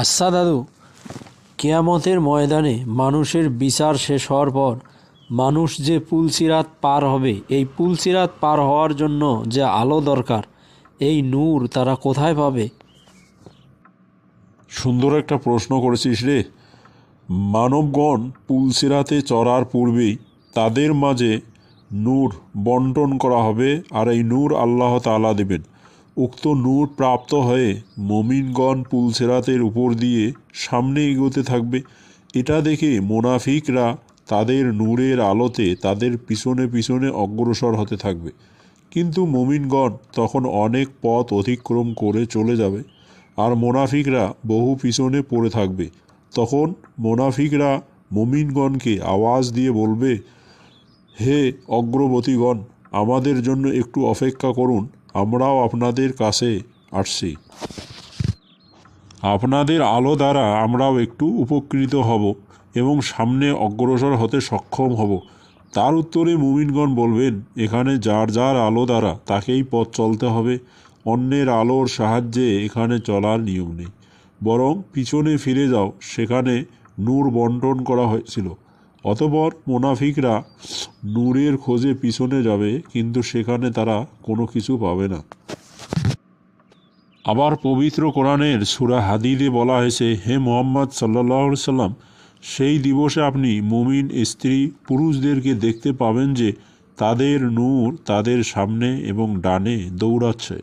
আচ্ছা দাদু, কিয়ামতের ময়দানে মানুষের বিচার শেষ হওয়ার পর মানুষ যে পুলসিরাত পার হবে, এই পুলসিরাত পার হওয়ার জন্য যে আলো দরকার, এই নূর তারা কোথায় পাবে? সুন্দর একটা প্রশ্ন করেছিস রে। মানবগণ পুলসিরাতে চড়ার পূর্বেই তাদের মাঝে নূর বন্টন করা হবে, আর এই নূর আল্লাহ তাআলা দেবেন। উক্ত নূর প্রাপ্ত হয়ে মুমিনগণ পুলসিরাতের উপর দিয়ে সামনে এগোতে থাকবে। এটা দেখে মুনাফিকরা তাদের নূরের আলোতে তাদের পিছনে পিছনে অগ্রসর হতে থাকবে, কিন্তু মুমিনগণ তখন অনেক পথ অতিক্রম করে চলে যাবে, আর মুনাফিকরা বহু পিছনে পড়ে থাকবে। তখন মুনাফিকরা মুমিনগণকে আওয়াজ দিয়ে বলবে, হে অগ্রবর্তীগণ, আমাদের জন্য একটু অপেক্ষা করুন, আমরাও আপনাদের কাছে আসছি। আপনাদের আলো দ্বারা আমরাও একটু উপকৃত হব এবং সামনে অগ্রসর হতে সক্ষম হব। তার উত্তরে মুমিনগণ বলবেন, এখানে যার যার আলো দ্বারা তাকেই পথ চলতে হবে, অন্যের আলোর সাহায্যে এখানে চলার নিয়ম নেই। বরং পিছনে ফিরে যাও, সেখানে নূর বন্টন করা হয়েছিল। অতঃপর মুনাফিকরা নূরের খোঁজে পিছনে যাবে, কিন্তু সেখানে তারা কোনো কিছু পাবে না। আবার পবিত্র কোরআনের সূরা হাদীদে বলা হয়েছে, হে মুহাম্মদ সাল্লাল্লাহু আলাইহি সাল্লাম, সেই দিবসে আপনি মুমিন স্ত্রী পুরুষদেরকে দেখতে পাবেন যে তাদের নূর তাদের সামনে এবং ডানে দৌড়াচ্ছে।